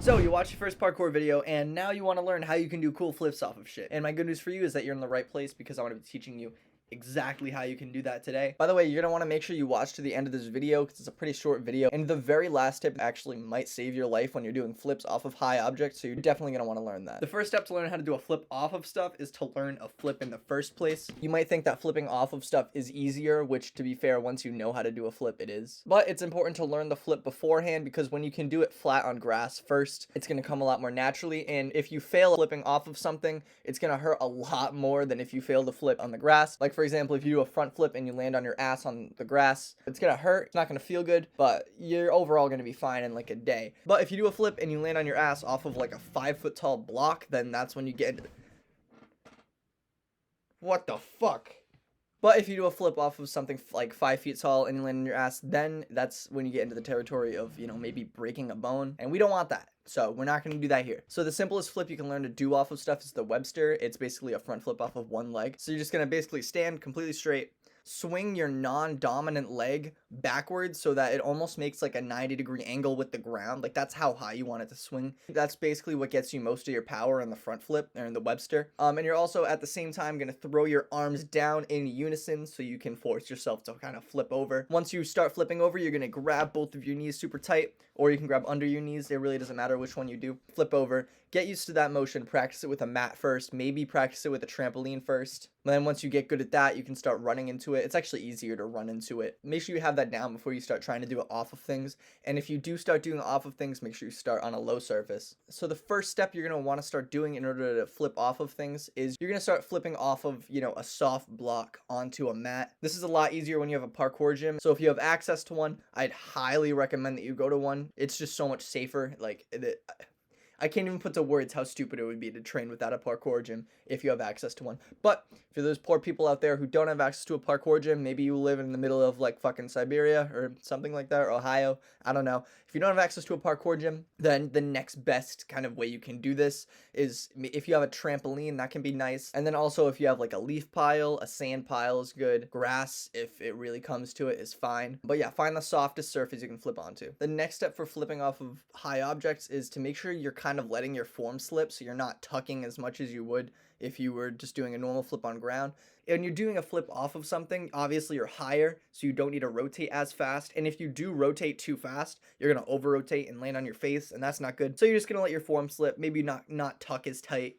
So you watched your first parkour video and now you want to learn how you can do cool flips off of shit. And my good news for you is that you're in the right place because I want to be teaching you exactly how you can do that today. By the way, you're going to want to make sure you watch to the end of this video because it's a pretty short video. And the very last tip actually might save your life when you're doing flips off of high objects. So you're definitely going to want to learn that. The first step to learn how to do a flip off of stuff is to learn a flip in the first place. You might think that flipping off of stuff is easier, which to be fair, once you know how to do a flip, it is. But it's important to learn the flip beforehand because when you can do it flat on grass first, it's going to come a lot more naturally. And if you fail flipping off of something, it's going to hurt a lot more than if you fail to flip on the grass. Like for example, if you do a front flip and you land on your ass on the grass, it's going to hurt. It's not going to feel good, but you're overall going to be fine in like a day. But if you do a flip and you land on your ass off of like a 5-foot tall block, then that's when you get into... What the fuck? But if you do a flip off of something like 5 feet tall and you land on your ass, then that's when you get into the territory of, maybe breaking a bone. And we don't want that. So we're not going to do that here. So the simplest flip you can learn to do off of stuff is the Webster. It's basically a front flip off of one leg. So you're just going to basically stand completely straight, swing your non-dominant leg backwards so that it almost makes like a 90-degree angle with the ground. Like that's how high you want it to swing. That's basically what gets you most of your power in the front flip or in the Webster. And you're also at the same time going to throw your arms down in unison so you can force yourself to kind of flip over. Once you start flipping over, you're going to grab both of your knees super tight, or you can grab under your knees. It really doesn't matter which one you do. Flip over. Get used to that motion. Practice it with a mat first. Maybe practice it with a trampoline first. And then once you get good at that, you can start running into it. It's actually easier to run into it. Make sure you have that down before you start trying to do it off of things. And if you do start doing it off of things, make sure you start on a low surface. So the first step you're going to want to start doing in order to flip off of things is you're going to start flipping off of, a soft block onto a mat. This is a lot easier when you have a parkour gym. So if you have access to one, I'd highly recommend that you go to one. It's just so much safer. I can't even put to words how stupid it would be to train without a parkour gym if you have access to one. But for those poor people out there who don't have access to a parkour gym, maybe you live in the middle of like fucking Siberia or something like that, or Ohio, I don't know. If you don't have access to a parkour gym, then the next best kind of way you can do this is if you have a trampoline, that can be nice. And then also if you have like a leaf pile, a sand pile is good. Grass, if it really comes to it, is fine. But yeah, find the softest surface you can flip onto. The next step for flipping off of high objects is to make sure you're kind of letting your form slip so you're not tucking as much as you would if you were just doing a normal flip on ground. And you're doing a flip off of something, obviously you're higher, so you don't need to rotate as fast. And if you do rotate too fast, you're going to over rotate and land on your face, and that's not good. So you're just going to let your form slip, maybe not tuck as tight,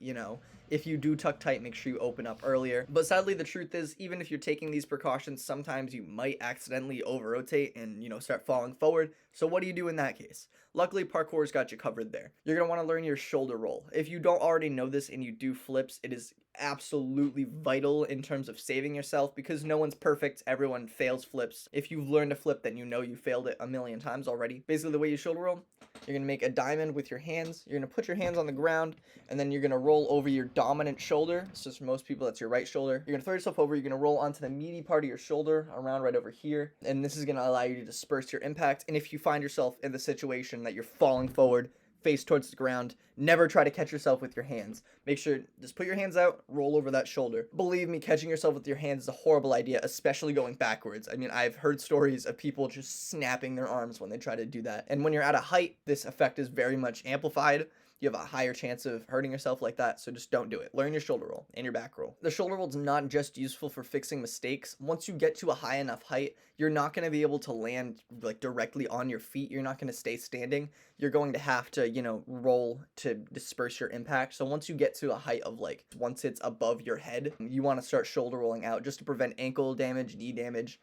If you do tuck tight, make sure you open up earlier. But sadly, the truth is, even if you're taking these precautions, sometimes you might accidentally over rotate and, start falling forward. So what do you do in that case? Luckily, parkour's got you covered there. You're going to want to learn your shoulder roll. If you don't already know this and you do flips, it is absolutely vital in terms of saving yourself because no one's perfect. Everyone fails flips. If you've learned to flip, then you know you failed it a million times already. Basically, the way you shoulder roll, you're going to make a diamond with your hands. You're going to put your hands on the ground, and then you're going to roll over your dominant shoulder. So for most people, that's your right shoulder. You're going to throw yourself over. You're going to roll onto the meaty part of your shoulder around right over here. And this is going to allow you to disperse your impact. And if you find yourself in the situation that you're falling forward, face towards the ground, never try to catch yourself with your hands. Make sure, just put your hands out, roll over that shoulder. Believe me, catching yourself with your hands is a horrible idea, especially going backwards. I mean, I've heard stories of people just snapping their arms when they try to do that. And when you're at a height, this effect is very much amplified. You have a higher chance of hurting yourself like that, so just don't do it. Learn your shoulder roll and your back roll. The shoulder roll is not just useful for fixing mistakes. Once you get to a high enough height, you're not going to be able to land like directly on your feet. You're not going to stay standing. You're going to have to, roll to disperse your impact. So once you get to a height of once it's above your head, you want to start shoulder rolling out just to prevent ankle damage, knee damage,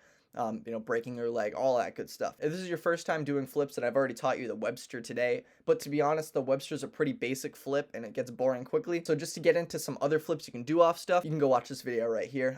breaking your leg, all that good stuff. If this is your first time doing flips, and I've already taught you the Webster today, but to be honest, the Webster's a pretty basic flip and it gets boring quickly. So just to get into some other flips you can do off stuff, you can go watch this video right here.